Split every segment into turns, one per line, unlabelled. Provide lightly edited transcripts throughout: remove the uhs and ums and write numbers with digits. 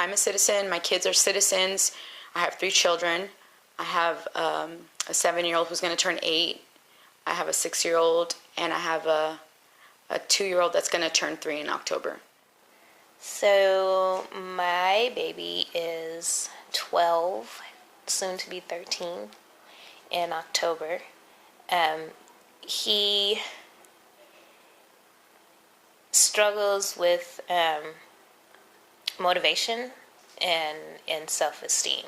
I'm a citizen, my kids are citizens. I have 3 children. I have a 7-year-old who's going to turn 8. I have a 6-year-old, and I have a 2-year-old that's going to turn 3 in October.
So my baby is 12, soon to be 13 in October. He struggles with motivation and self-esteem.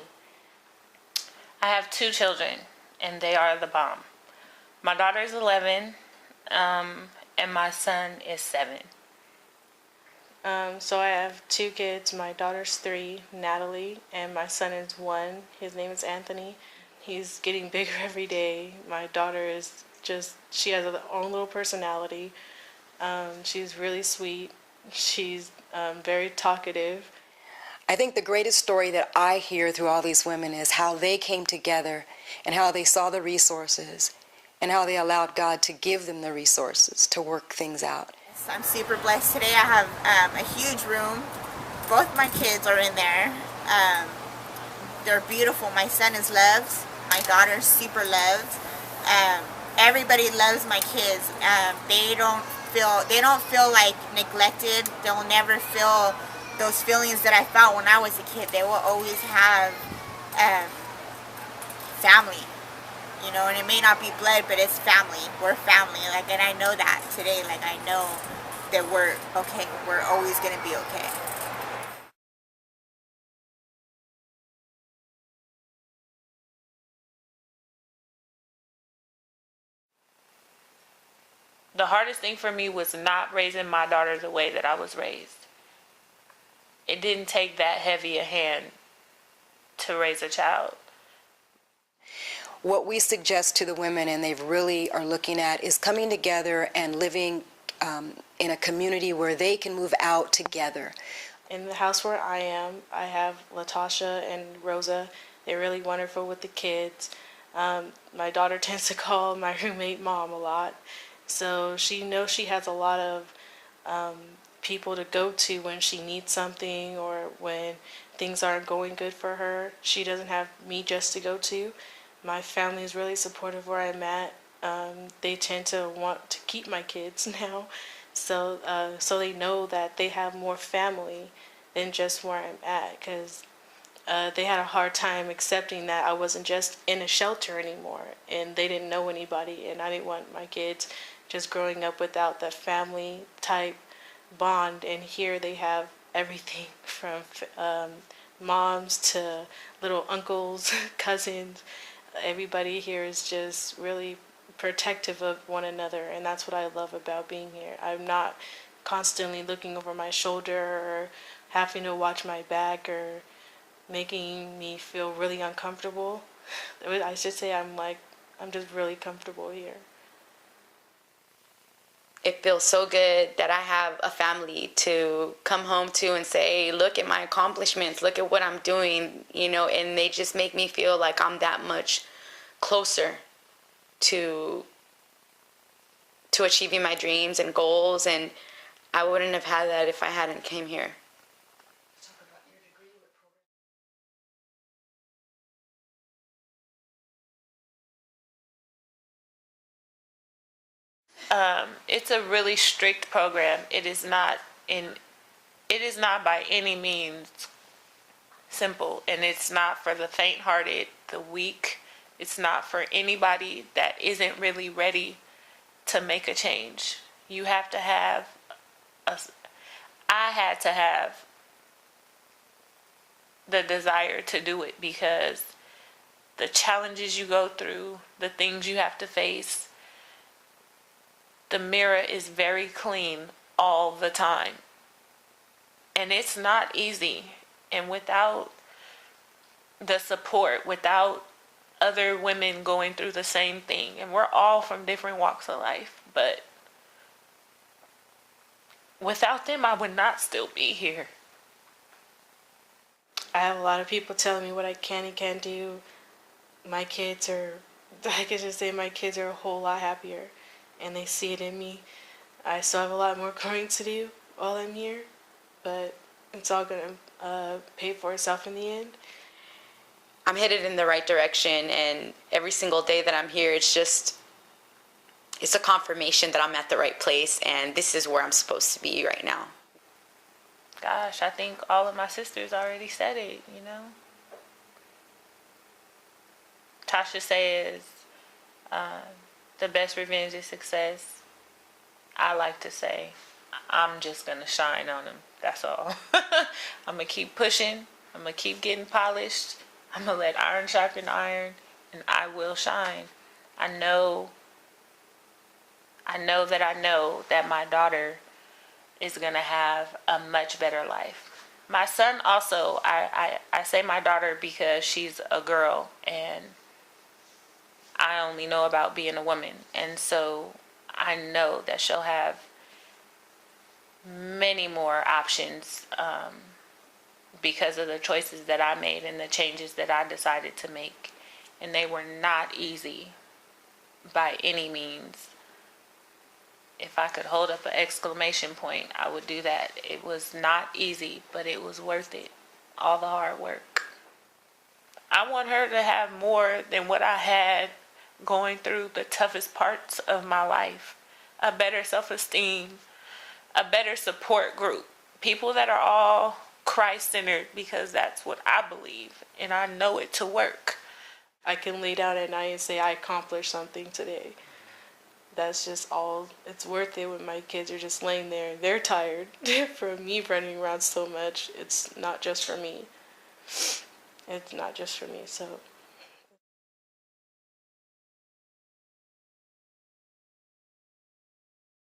I have 2 children, and they are the bomb. My daughter is 11, and my son is 7.
So I have 2 kids. My daughter's 3, Natalie, and my son is 1. His name is Anthony. He's getting bigger every day. My daughter is she has her own little personality. She's really sweet. She's very talkative.
I think the greatest story that I hear through all these women is how they came together and how they saw the resources and how they allowed God to give them the resources to work things out.
I'm super blessed today. I have a huge room. Both my kids are in there. They're beautiful. My son is loved. My daughter's super loved. Everybody loves my kids. They don't feel like neglected. They'll never feel those feelings that I felt when I was a kid. They will always have family. You know, and it may not be blood, but it's family. We're family. Like, and I know that today. Like, I know that we're okay. We're always going to be okay.
The hardest thing for me was not raising my daughter the way that I was raised. It didn't take that heavy a hand to raise a child.
What we suggest to the women, and they really are looking at, is coming together and living in a community where they can move out together.
In the house where I am, I have Latasha and Rosa. They're really wonderful with the kids. My daughter tends to call my roommate mom a lot. So she knows she has a lot of people to go to when she needs something or when things aren't going good for her. She doesn't have me just to go to. My family is really supportive where I'm at. They tend to want to keep my kids now. So they know that they have more family than just where I'm at, because they had a hard time accepting that I wasn't just in a shelter anymore, and they didn't know anybody, and I didn't want my kids just growing up without that family type bond. And here they have everything from moms to little uncles, cousins. Everybody here is just really protective of one another, and that's what I love about being here. I'm not constantly looking over my shoulder or having to watch my back or making me feel really uncomfortable. I should say I'm just really comfortable here.
It feels so good that I have a family to come home to and say, hey, look at my accomplishments, look at what I'm doing, you know, and they just make me feel like I'm that much closer to achieving my dreams and goals, and I wouldn't have had that if I hadn't came here.
It's a really strict program. It is not by any means simple, and it's not for the faint-hearted, the weak. It's not for anybody that isn't really ready to make a change. You have to have I had to have the desire to do it, because the challenges you go through, the things you have to face, the mirror is very clean all the time. And it's not easy. And without the support, without other women going through the same thing, and we're all from different walks of life, but without them, I would not still be here.
I have a lot of people telling me what I can and can't do. My kids are a whole lot happier, and they see it in me. I still have a lot more growing to do while I'm here, but it's all going to pay for itself in the end.
I'm headed in the right direction, and every single day that I'm here, it's a confirmation that I'm at the right place, and this is where I'm supposed to be right now.
Gosh, I think all of my sisters already said it, you know. Tasha says, the best revenge is success. I like to say, I'm just going to shine on them. That's all. I'm going to keep pushing. I'm going to keep getting polished. I'm going to let iron sharpen iron, and I will shine. I know that my daughter is going to have a much better life. My son also, I say my daughter because she's a girl, and I only know about being a woman. And so I know that she'll have many more options because of the choices that I made and the changes that I decided to make. And they were not easy by any means. If I could hold up an exclamation point, I would do that. It was not easy, but it was worth it. All the hard work. I want her to have more than what I had going through the toughest parts of my life. A better self-esteem, a better support group. People that are all Christ-centered, because that's what I believe, and I know it to work.
I can lay down at night and say I accomplished something today. That's just all. It's worth it when my kids are just laying there and they're tired from me running around so much. It's not just for me. It's not just for me, so